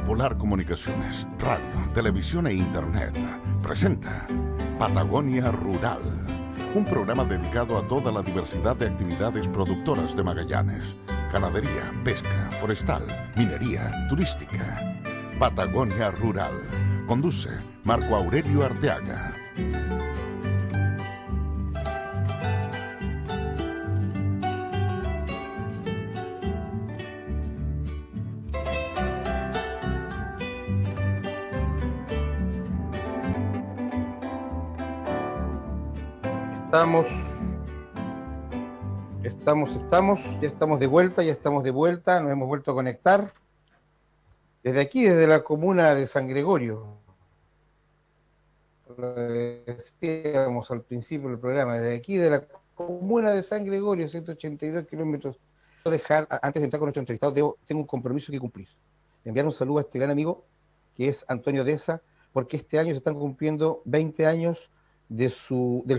Polar Comunicaciones, radio, televisión e internet presenta Patagonia Rural, un programa dedicado a toda la diversidad de actividades productoras de Magallanes: ganadería, pesca, forestal, minería, turística. Patagonia Rural. Conduce Marco Aurelio Arteaga. Ya estamos de vuelta, nos hemos vuelto a conectar desde aquí, desde la comuna de San Gregorio. Lo decíamos al principio del programa, desde aquí, de la comuna de San Gregorio, 182 kilómetros. Antes de entrar con nuestro entrevistado, tengo un compromiso que cumplir. Enviar un saludo a este gran amigo, que es Antonio Deza, porque este año se están cumpliendo 20 años del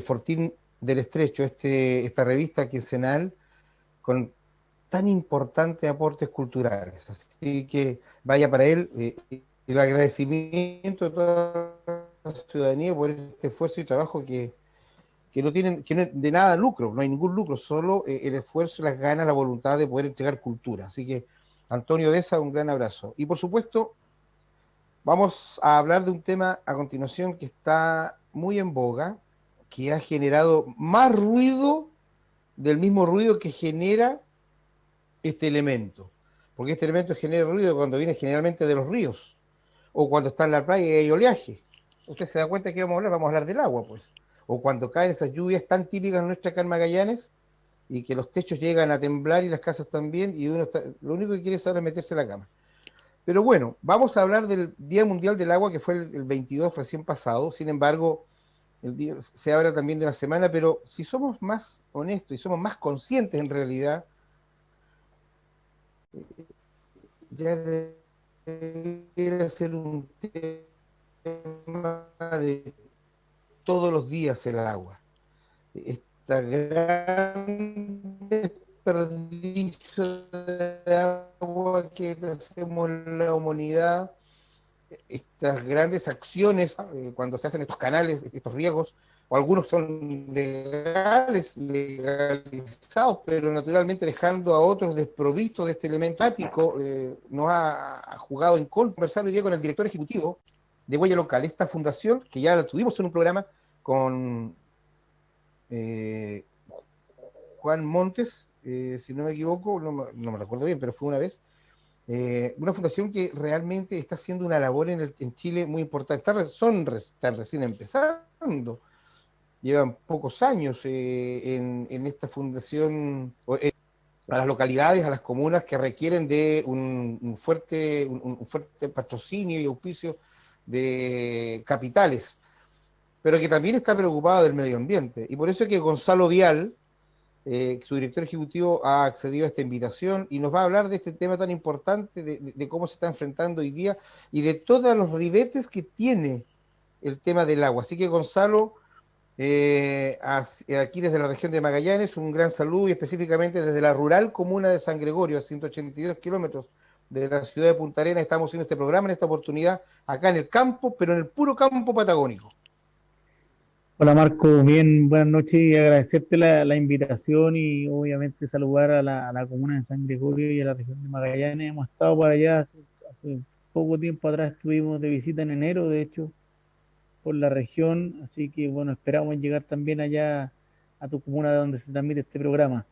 Fortín del Estrecho, esta revista quincenal con tan importantes aportes culturales. Así que vaya para él el agradecimiento de toda la ciudadanía por este esfuerzo y trabajo que no tienen, que no es de nada lucro, no hay ningún lucro, solo el esfuerzo, las ganas, la voluntad de poder entregar cultura. Así que, Antonio Deza, un gran abrazo. Y por supuesto, vamos a hablar de un tema a continuación que está muy en boga, que ha generado más ruido del mismo ruido que genera este elemento. Porque este elemento genera ruido cuando viene generalmente de los ríos, o cuando está en la playa y hay oleaje. Usted se da cuenta de que vamos a hablar del agua, pues. O cuando caen esas lluvias tan típicas en nuestra acá en Magallanes, y que los techos llegan a temblar y las casas también, y lo único que quiere es ahora meterse en la cama. Pero bueno, vamos a hablar del Día Mundial del Agua, que fue el 22 recién pasado. Sin embargo, se habla también de la semana, pero si somos más honestos y somos más conscientes en realidad, ya debería ser un tema de todos los días el agua. Esta gran desperdicio de agua que hacemos la humanidad, estas grandes acciones, cuando se hacen estos canales, estos riegos, o algunos son legalizados, pero naturalmente dejando a otros desprovistos de este elemento ático, nos ha jugado en contra. Conversar hoy día con el director ejecutivo de Huella Local, esta fundación, que ya la tuvimos en un programa con Juan Montes, si no me equivoco, no me recuerdo bien, pero fue una vez. Una fundación que realmente está haciendo una labor en Chile muy importante. Están recién empezando, llevan pocos años en esta fundación, a las localidades, a las comunas que requieren de un fuerte patrocinio y auspicio de capitales, pero que también está preocupado del medio ambiente. Y por eso es que Gonzalo Vial, su director ejecutivo, ha accedido a esta invitación y nos va a hablar de este tema tan importante, de cómo se está enfrentando hoy día y de todos los ribetes que tiene el tema del agua. Así que, Gonzalo, aquí desde la región de Magallanes, un gran saludo, y específicamente desde la rural comuna de San Gregorio, a 182 kilómetros de la ciudad de Punta Arenas. Estamos haciendo este programa en esta oportunidad acá en el campo, pero en el puro campo patagónico. Hola Marco, bien, buenas noches, y agradecerte la invitación y obviamente saludar a la comuna de San Gregorio y a la región de Magallanes. Hemos estado por allá hace poco tiempo atrás, estuvimos de visita en enero, de hecho, por la región, así que bueno, esperamos llegar también allá a tu comuna donde se transmite este programa.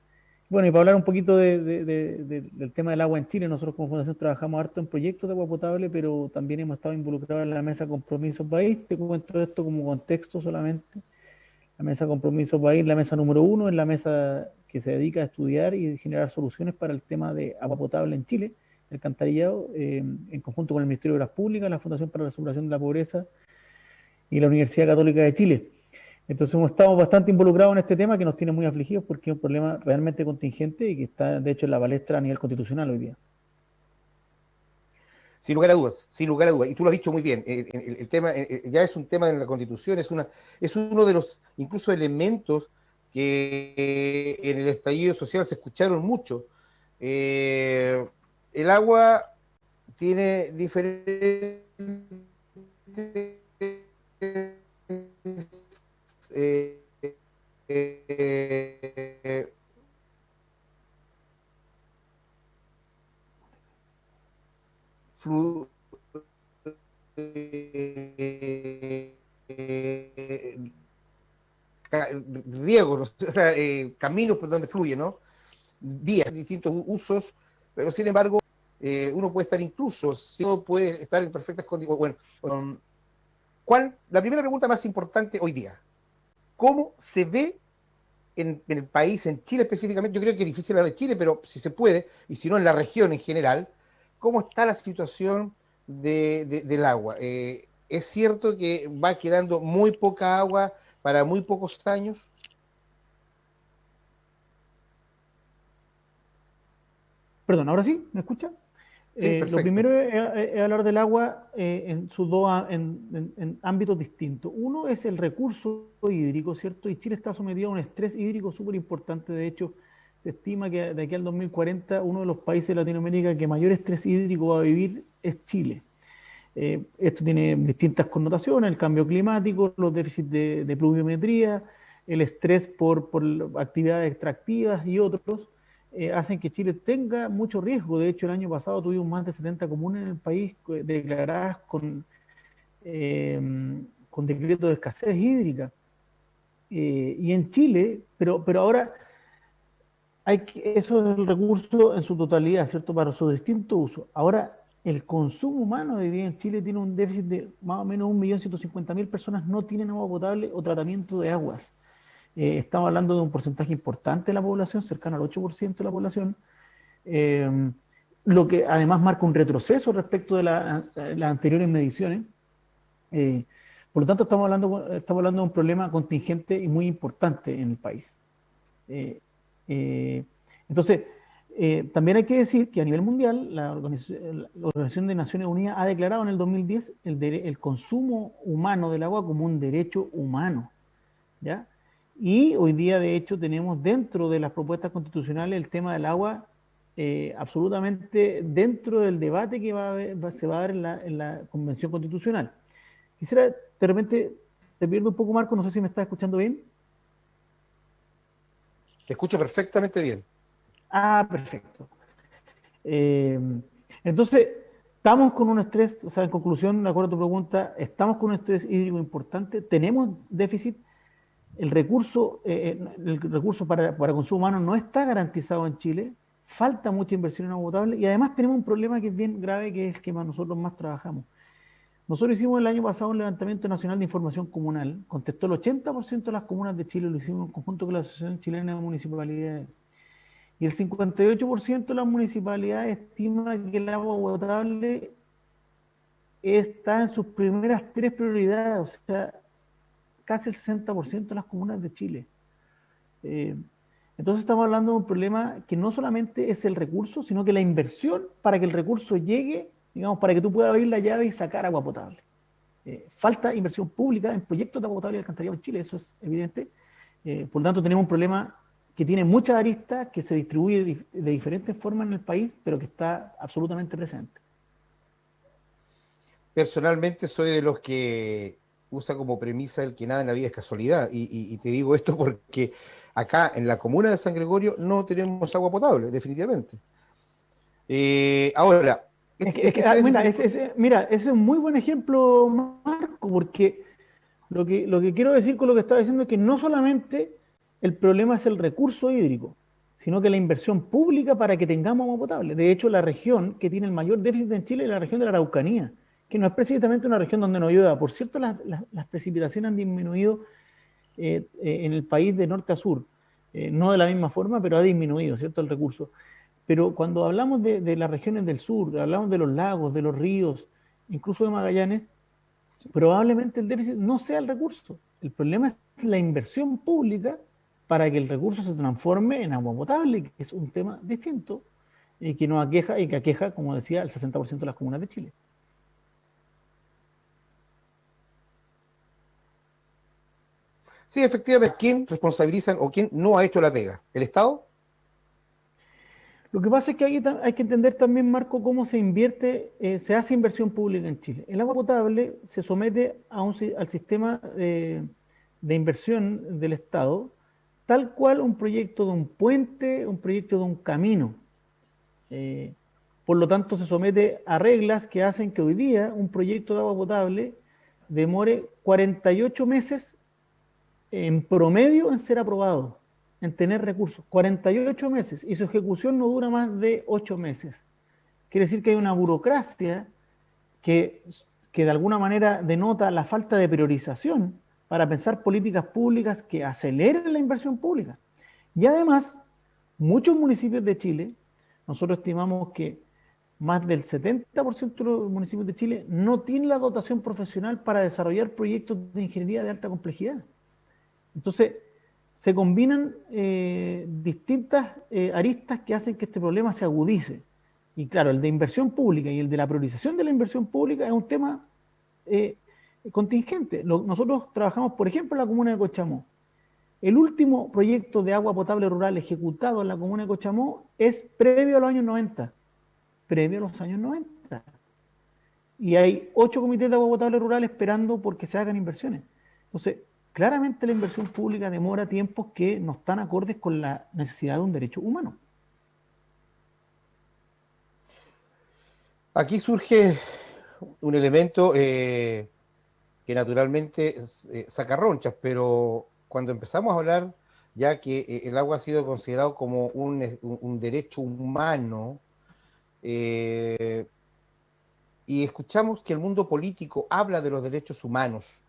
Bueno, y para hablar un poquito del tema del agua en Chile, nosotros como Fundación trabajamos harto en proyectos de agua potable, pero también hemos estado involucrados en la Mesa Compromiso País. Te cuento esto como contexto solamente. La Mesa Compromiso País, la mesa número 1, es la mesa que se dedica a estudiar y generar soluciones para el tema de agua potable en Chile, el alcantarillado, en conjunto con el Ministerio de Obras Públicas, la Fundación para la Superación de la Pobreza y la Universidad Católica de Chile. Entonces hemos estado bastante involucrados en este tema que nos tiene muy afligidos porque es un problema realmente contingente y que está, de hecho, en la palestra a nivel constitucional hoy día. Sin lugar a dudas, sin lugar a dudas. Y tú lo has dicho muy bien, el tema ya es un tema en la Constitución, es uno de los incluso elementos que en el estallido social se escucharon mucho. El agua tiene diferentes eh, eh, flu- riegos, o sea, caminos por donde fluye, ¿no? Vías, distintos usos, pero sin embargo, uno puede estar incluso, si uno puede estar en perfectas condiciones. Bueno, la primera pregunta más importante hoy día, ¿cómo se ve en el país, en Chile específicamente? Yo creo que es difícil hablar de Chile, pero si se puede, y si no en la región en general, ¿cómo está la situación del agua? ¿Es cierto que va quedando muy poca agua para muy pocos años? Perdón, ¿ahora sí? ¿Me escucha? Sí, Lo perfecto. primero es hablar del agua en sus dos en ámbitos distintos. Uno es el recurso hídrico, ¿cierto? Y Chile está sometido a un estrés hídrico súper importante. De hecho, se estima que de aquí al 2040 uno de los países de Latinoamérica que mayor estrés hídrico va a vivir es Chile. Esto tiene distintas connotaciones: el cambio climático, los déficits de pluviometría, el estrés por actividades extractivas y otros, hacen que Chile tenga mucho riesgo. De hecho, el año pasado tuvimos más de 70 comunas en el país declaradas eh, con decreto de escasez hídrica. Y en Chile, pero ahora eso es el recurso en su totalidad, ¿cierto? Para su distinto uso. Ahora, el consumo humano de día en Chile tiene un déficit de más o menos 1.150.000 personas no tienen agua potable o tratamiento de aguas. Estamos hablando de un porcentaje importante de la población, cercano al 8% de la población, eh, lo que además marca un retroceso respecto de las anteriores mediciones. Eh, por lo tanto, estamos hablando de un problema contingente y muy importante en el país. Eh, eh, entonces, también hay que decir que a nivel mundial, la Organización de Naciones Unidas ha declarado en el 2010 el consumo humano del agua como un derecho humano, ¿ya? Y hoy día, de hecho, tenemos dentro de las propuestas constitucionales el tema del agua absolutamente dentro del debate que se va a dar en la Convención Constitucional. Quisiera, de repente, te pierdo un poco, Marco, no sé si me estás escuchando bien. Te escucho perfectamente bien. Ah, perfecto. Eh, entonces, estamos con un estrés, o sea, en conclusión, de acuerdo a tu pregunta, estamos con un estrés hídrico importante, tenemos déficit, el recurso para consumo humano no está garantizado en Chile, falta mucha inversión en agua potable y además tenemos un problema que es bien grave, que es el que nosotros más trabajamos. Nosotros hicimos el año pasado un levantamiento nacional de información comunal, contestó el 80% de las comunas de Chile, lo hicimos en conjunto con la Asociación Chilena de Municipalidades. Y el 58% de las municipalidades estima que el agua potable está en sus primeras tres prioridades, o sea, casi el 60% de las comunas de Chile. Eh, entonces estamos hablando de un problema que no solamente es el recurso, sino que la inversión para que el recurso llegue, digamos, para que tú puedas abrir la llave y sacar agua potable. Falta inversión pública en proyectos de agua potable y alcantarillado en Chile, eso es evidente. Por lo tanto, tenemos un problema que tiene muchas aristas, que se distribuye de diferentes formas en el país, pero que está absolutamente presente. Personalmente soy de los que usa como premisa el que nada en la vida es casualidad. Y te digo esto porque acá en la comuna de San Gregorio no tenemos agua potable, definitivamente. Ahora, este estrés Mira, hídrico, mira, ese es un muy buen ejemplo, Marco, porque lo que quiero decir con lo que estaba diciendo es que no solamente el problema es el recurso hídrico, sino que la inversión pública para que tengamos agua potable. De hecho, la región que tiene el mayor déficit en Chile es la región de la Araucanía, que no es precisamente una región donde no llueva. Por cierto, las precipitaciones han disminuido en el país de norte a sur. No de la misma forma, pero ha disminuido, ¿cierto?, el recurso. Pero cuando hablamos de las regiones del sur, hablamos de los lagos, de los ríos, incluso de Magallanes, probablemente el déficit no sea el recurso. El problema es la inversión pública para que el recurso se transforme en agua potable, que es un tema distinto y que nos aqueja y que aqueja, como decía, el 60% de las comunas de Chile. sí, efectivamente, ¿quién responsabilizan o quién no ha hecho la pega? ¿El Estado? Lo que pasa es que hay que entender también, Marco, cómo se invierte, se hace inversión pública en Chile. El agua potable se somete al sistema de inversión del Estado, tal cual un proyecto de un puente, un proyecto de un camino. Eh, por lo tanto, se somete a reglas que hacen que hoy día un proyecto de agua potable demore 48 meses en promedio en ser aprobado, en tener recursos. 48 meses y su ejecución no dura más de 8 meses. Quiere decir que hay una burocracia que, que de alguna manera denota la falta de priorización para pensar políticas públicas que aceleren la inversión pública. Y además, muchos municipios de Chile, nosotros estimamos que más del 70% de los municipios de Chile no tienen la dotación profesional para desarrollar proyectos de ingeniería de alta complejidad. Entonces, se combinan distintas aristas que hacen que este problema se agudice. Y claro, el de inversión pública y el de la priorización de la inversión pública es un tema contingente. Nosotros trabajamos, por ejemplo, en la comuna de Cochamó. El último proyecto de agua potable rural ejecutado en la comuna de Cochamó es previo a los años 90. Previo a los años 90. Y hay 8 comités de agua potable rural esperando porque se hagan inversiones. Entonces, claramente la inversión pública demora tiempos que no están acordes con la necesidad de un derecho humano. Aquí surge un elemento que naturalmente saca ronchas, pero cuando empezamos a hablar ya que el agua ha sido considerado como un derecho humano, y escuchamos que el mundo político habla de los derechos humanos,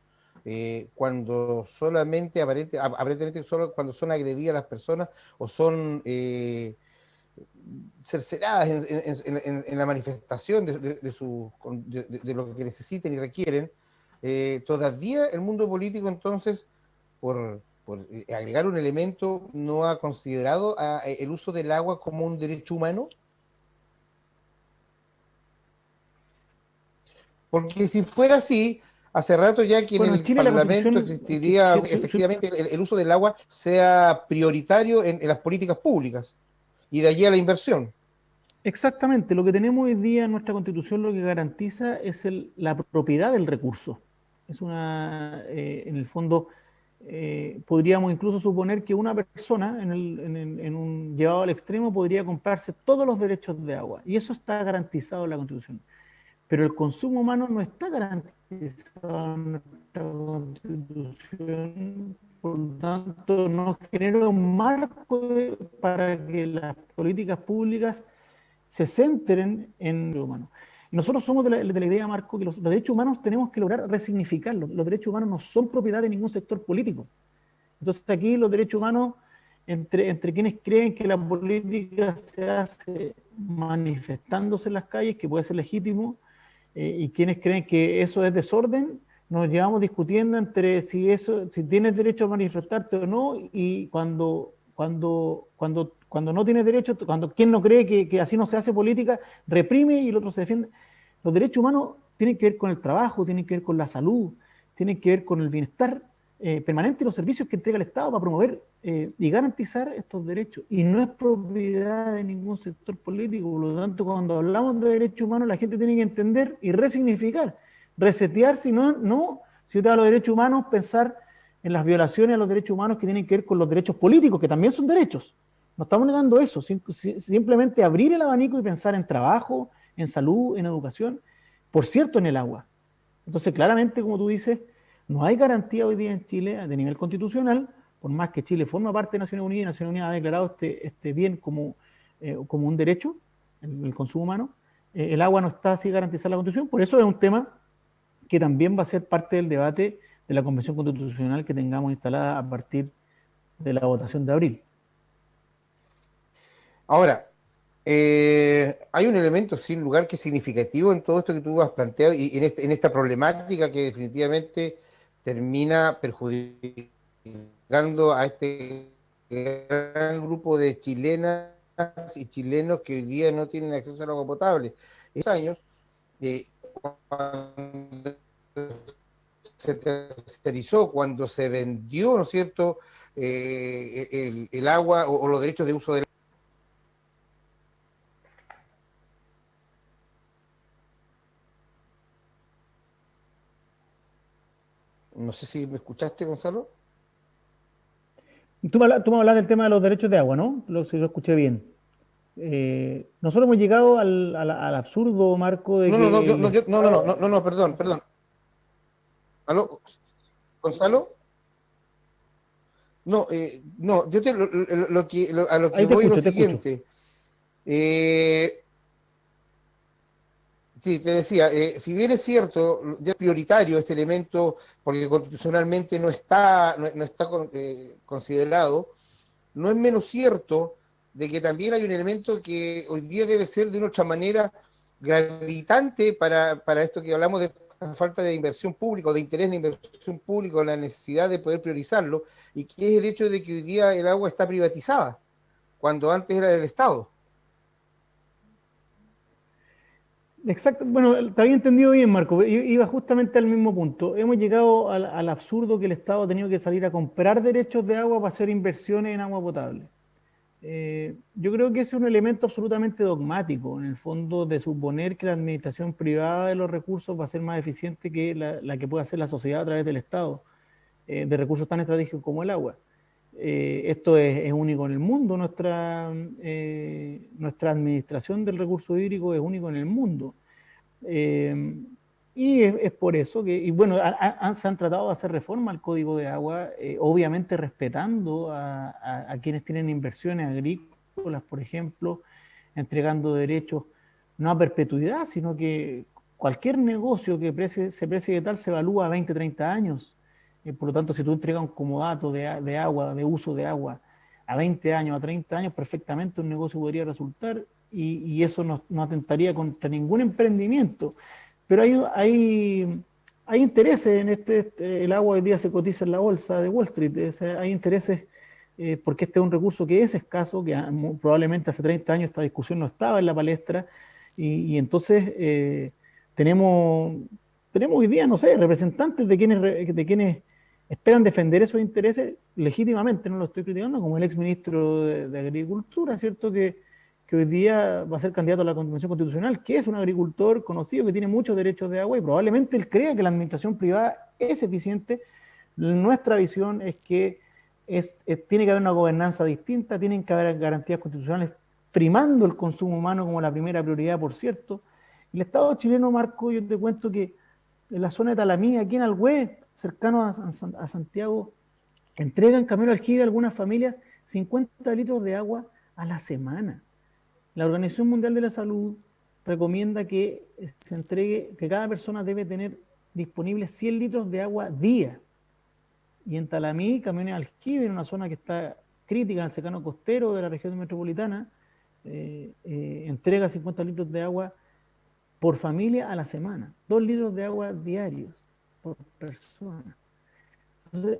cuando solamente, aparentemente solo cuando son agredidas las personas o son cercenadas en la manifestación de lo que necesiten y requieren, todavía el mundo político entonces, por agregar un elemento, no ha considerado el uso del agua como un derecho humano. Porque si fuera así, hace rato ya que Bueno, en en el Chile la Parlamento Constitución, existiría efectivamente el uso del agua sea prioritario en las políticas públicas y de allí a la inversión. exactamente, lo que tenemos hoy día en nuestra Constitución lo que garantiza es la propiedad del recurso. Es en el fondo, podríamos incluso suponer que una persona en un llevado al extremo podría comprarse todos los derechos de agua y eso está garantizado en la Constitución. Pero el consumo humano no está garantizado en nuestra Constitución, por lo tanto no genera un marco para que las políticas públicas se centren en lo humano. Y nosotros somos de la idea, Marco, que los derechos humanos tenemos que lograr resignificarlos. Los derechos humanos no son propiedad de ningún sector político. Entonces aquí los derechos humanos, entre quienes creen que la política se hace manifestándose en las calles, que puede ser legítimo, y quienes creen que eso es desorden, nos llevamos discutiendo entre si tienes derecho a manifestarte o no, y cuando no tienes derecho, cuando quien no cree que así no se hace política, reprime y el otro se defiende. Los derechos humanos tienen que ver con el trabajo, tienen que ver con la salud, tienen que ver con el bienestar permanente y los servicios que entrega el Estado para promover y garantizar estos derechos. Y no es propiedad de ningún sector político. Por lo tanto, cuando hablamos de derechos humanos, la gente tiene que entender y resignificar, resetear, si yo te hablo de derechos humanos, pensar en las violaciones a los derechos humanos que tienen que ver con los derechos políticos, que también son derechos. No estamos negando eso, simplemente abrir el abanico y pensar en trabajo, en salud, en educación, por cierto, en el agua. Entonces, claramente, como tú dices, no hay garantía hoy día en Chile de nivel constitucional, por más que Chile forma parte de Naciones Unidas y Naciones Unidas ha declarado este bien como un derecho, el consumo humano, el agua no está así garantizada en la Constitución, por eso es un tema que también va a ser parte del debate de la Convención Constitucional que tengamos instalada a partir de la votación de abril. Ahora, hay un elemento sin lugar que es significativo en todo esto que tú has planteado y en esta problemática que definitivamente termina perjudicando a este gran grupo de chilenas y chilenos que hoy día no tienen acceso al agua potable. Esos años, cuando se tercerizó, cuando se vendió, ¿no es cierto?, el agua o los derechos de uso del No sé si me escuchaste, Gonzalo. Tú me hablas del tema de los derechos de agua, ¿no? Si lo escuché bien. Nosotros hemos llegado al absurdo, Marco, de No, no, no, que no, el no, no, no, no, Estado... no, no, perdón, perdón. ¿Aló? ¿Gonzalo? No, no, yo a lo que Ahí te voy es lo escucho, te escucho. siguiente. Eh, sí, te decía, si bien es cierto, ya es prioritario este elemento, porque constitucionalmente no está considerado, no es menos cierto de que también hay un elemento que hoy día debe ser de una otra manera gravitante para esto que hablamos de la falta de inversión pública o de interés en inversión pública, la necesidad de poder priorizarlo, y que es el hecho de que hoy día el agua está privatizada, cuando antes era del Estado. Exacto, bueno, te había entendido bien, Marco. Iba justamente al mismo punto. Hemos llegado al absurdo que el Estado ha tenido que salir a comprar derechos de agua para hacer inversiones en agua potable. Yo creo que ese es un elemento absolutamente dogmático, en el fondo, de suponer que la administración privada de los recursos va a ser más eficiente que la que puede hacer la sociedad a través del Estado, de recursos tan estratégicos como el agua. Esto es único en el mundo, nuestra administración del recurso hídrico es único en el mundo. Eh, y es por eso que, y bueno, se han tratado de hacer reforma al Código de Agua, obviamente respetando a quienes tienen inversiones agrícolas, por ejemplo, entregando derechos no a perpetuidad, sino que cualquier negocio que se precie de tal se evalúa a 20, 30 años. Por lo tanto, si tú entregas un comodato de agua, de uso de agua, a 20 años, a 30 años, perfectamente un negocio podría resultar y eso no atentaría contra ningún emprendimiento. Pero hay intereses en el agua hoy día se cotiza en la bolsa de Wall Street, hay intereses porque este es un recurso que es escaso, que probablemente hace 30 años esta discusión no estaba en la palestra, y entonces tenemos, tenemos hoy día, no sé, representantes de quienes esperan defender esos intereses legítimamente, no lo estoy criticando, como el exministro de Agricultura, ¿cierto? Que hoy día va a ser candidato a la Convención Constitucional, que es un agricultor conocido que tiene muchos derechos de agua y probablemente él crea que la administración privada es eficiente. Nuestra visión es que tiene que haber una gobernanza distinta, tienen que haber garantías constitucionales primando el consumo humano como la primera prioridad, por cierto. El Estado chileno, Marco, yo te cuento que en la zona de Talamí, aquí en Alhué, cercano a Santiago, entregan camino al aljibe a algunas familias 50 litros de agua a la semana. La Organización Mundial de la Salud recomienda que se entregue, que cada persona debe tener disponibles 100 litros de agua día. Y en Talamí, Camiones Aljibe, en una zona que está crítica, en el secano costero de la región metropolitana, entrega 50 litros de agua por familia a la semana. 2 litros de agua diarios por persona. Entonces,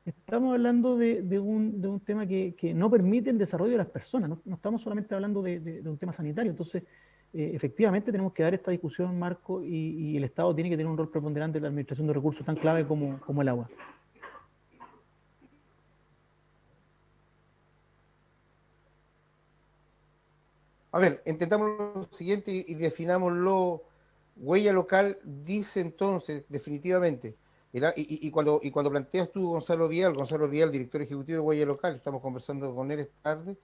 estamos hablando de un tema que no permite el desarrollo de las personas, no estamos solamente hablando de un tema sanitario. Entonces, efectivamente tenemos que dar esta discusión, Marco, y el Estado tiene que tener un rol preponderante en la administración de recursos tan clave como el agua. A ver, intentamos lo siguiente y definámoslo. Huella local dice entonces, definitivamente, y cuando planteas tú, Gonzalo Vial, director ejecutivo de Huella Local, estamos conversando con él esta tarde,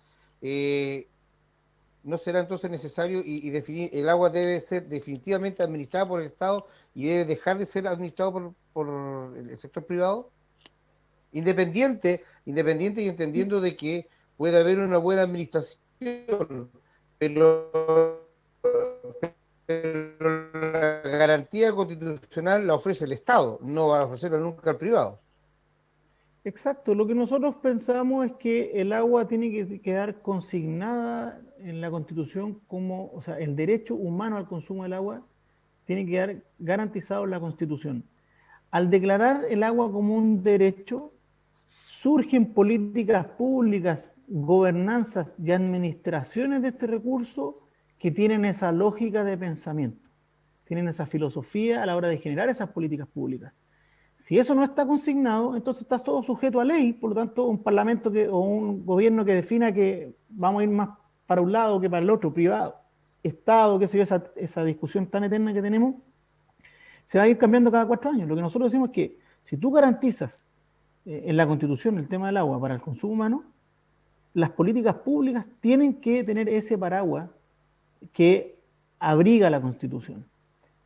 no será entonces necesario y definir, el agua debe ser definitivamente administrada por el Estado y debe dejar de ser administrado por el sector privado, independiente y entendiendo de que puede haber una buena administración, pero, pero la garantía constitucional la ofrece el Estado, no va a ofrecerla nunca al privado. Exacto, lo que nosotros pensamos es que el agua tiene que quedar consignada en la Constitución como, o sea, el derecho humano al consumo del agua tiene que quedar garantizado en la Constitución. Al declarar el agua como un derecho, surgen políticas públicas, gobernanzas y administraciones de este recurso que tienen esa lógica de pensamiento, tienen esa filosofía a la hora de generar esas políticas públicas. Si eso no está consignado, entonces está todo sujeto a ley, por lo tanto, un parlamento o un gobierno que defina que vamos a ir más para un lado que para el otro, privado, Estado, qué sé yo, esa discusión tan eterna que tenemos, se va a ir cambiando cada 4 años. Lo que nosotros decimos es que Si tú garantizas en la Constitución el tema del agua para el consumo humano, las políticas públicas tienen que tener ese paraguas que abriga la Constitución,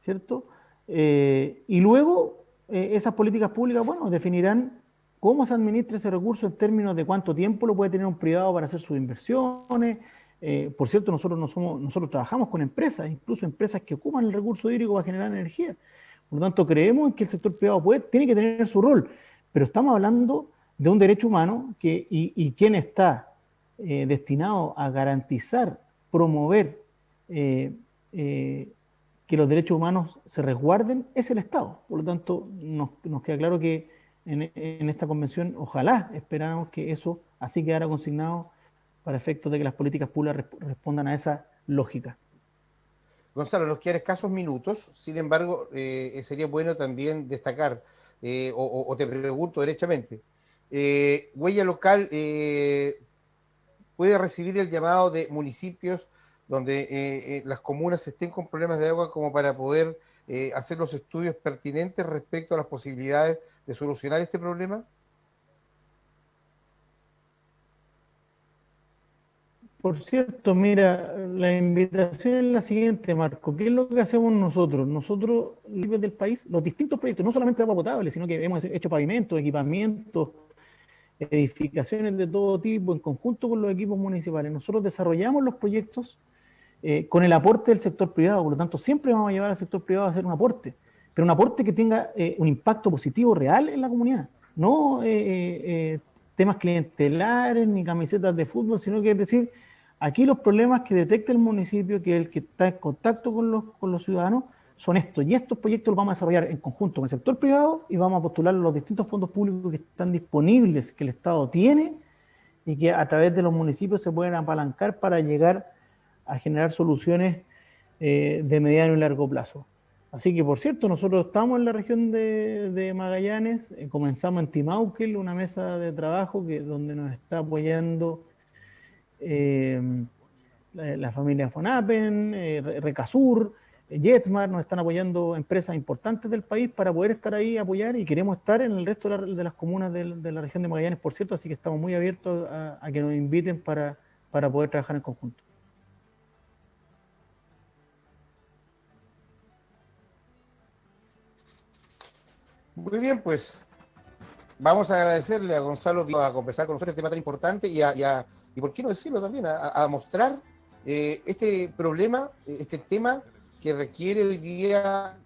¿cierto? Y luego esas políticas públicas, bueno, definirán cómo se administra ese recurso en términos de cuánto tiempo lo puede tener un privado para hacer sus inversiones. Por cierto, nosotros trabajamos con empresas, incluso empresas que ocupan el recurso hídrico para generar energía. Por lo tanto, creemos que el sector privado tiene que tener su rol, pero estamos hablando de un derecho humano y quien está destinado a garantizar, promover que los derechos humanos se resguarden es el Estado. Por lo tanto, nos queda claro que en esta convención, ojalá esperamos que eso así quedara consignado para efectos de que las políticas públicas respondan a esa lógica. Gonzalo, nos quedan escasos minutos, sin embargo, sería bueno también destacar, o te pregunto derechamente, Huella Local puede recibir el llamado de municipios donde las comunas estén con problemas de agua como para poder hacer los estudios pertinentes respecto a las posibilidades de solucionar este problema? Por cierto, mira, la invitación es la siguiente, Marco. ¿Qué es lo que hacemos nosotros? Nosotros, libres del país, los distintos proyectos, no solamente de agua potable, sino que hemos hecho pavimentos, equipamientos, edificaciones de todo tipo, en conjunto con los equipos municipales. Nosotros desarrollamos los proyectos con el aporte del sector privado, por lo tanto, siempre vamos a llevar al sector privado a hacer un aporte, pero un aporte que tenga un impacto positivo real en la comunidad, no temas clientelares ni camisetas de fútbol, sino que es decir, aquí los problemas que detecta el municipio, que es el que está en contacto con los ciudadanos, son estos. Y estos proyectos los vamos a desarrollar en conjunto con el sector privado y vamos a postular los distintos fondos públicos que están disponibles, que el Estado tiene y que a través de los municipios se pueden apalancar para llegar a generar soluciones de mediano y largo plazo. Así que, por cierto, nosotros estamos en la región de Magallanes, comenzamos en Timauquel, una mesa de trabajo donde nos está apoyando la familia Fonapen, Recasur, Jetmar, nos están apoyando empresas importantes del país para poder estar ahí, apoyar, y queremos estar en el resto de las comunas de la región de Magallanes, por cierto, así que estamos muy abiertos a que nos inviten para poder trabajar en conjunto. Muy bien, pues vamos a agradecerle a Gonzalo a conversar con nosotros este tema tan importante y por qué no decirlo también, a mostrar este problema, este tema que requiere hoy día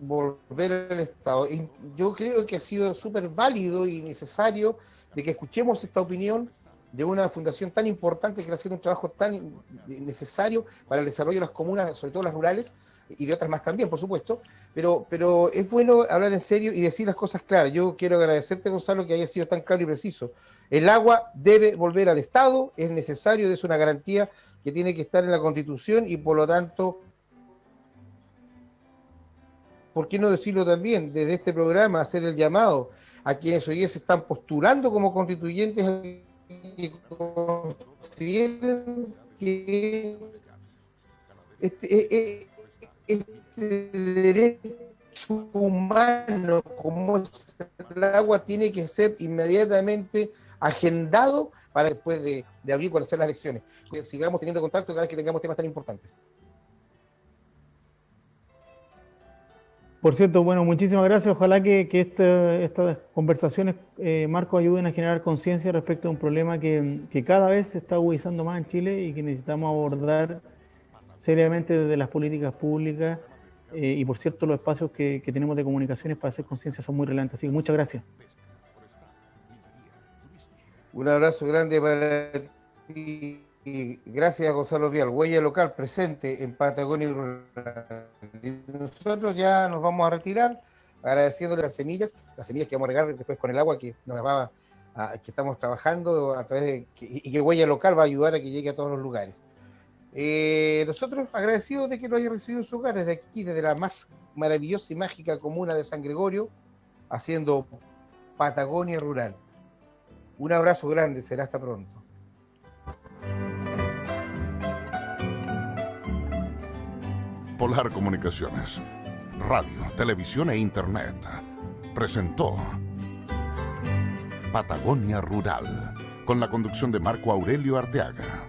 volver al Estado. Y yo creo que ha sido súper válido y necesario de que escuchemos esta opinión de una fundación tan importante que está haciendo un trabajo tan necesario para el desarrollo de las comunas, sobre todo las rurales, y de otras más también, por supuesto, pero es bueno hablar en serio y decir las cosas claras. Yo quiero agradecerte, Gonzalo, que haya sido tan claro y preciso. El agua debe volver al Estado, es necesario, es una garantía que tiene que estar en la Constitución y por lo tanto, ¿por qué no decirlo también desde este programa, hacer el llamado a quienes hoy día se están postulando como constituyentes y consideren que este derecho humano como es el agua tiene que ser inmediatamente agendado para después de abril, cuando sean las elecciones, que sigamos teniendo contacto cada vez que tengamos temas tan importantes. Por cierto, bueno, muchísimas gracias. Ojalá que estas conversaciones, Marco, ayuden a generar conciencia respecto a un problema que cada vez se está agudizando más en Chile y que necesitamos abordar seriamente desde las políticas públicas y, por cierto, los espacios que tenemos de comunicaciones para hacer conciencia son muy relevantes. Así que muchas gracias. Un abrazo grande para ti y gracias, Gonzalo Vial, Huella Local presente en Patagonia Rural. Nosotros ya nos vamos a retirar agradeciéndole las semillas que vamos a regar después con el agua que que estamos trabajando a través de y que Huella Local va a ayudar a que llegue a todos los lugares. Nosotros agradecidos de que lo haya recibido en su hogar desde aquí, desde la más maravillosa y mágica comuna de San Gregorio, haciendo Patagonia Rural. Un abrazo grande, será hasta pronto. Polar Comunicaciones Radio, Televisión e Internet presentó Patagonia Rural, con la conducción de Marco Aurelio Arteaga.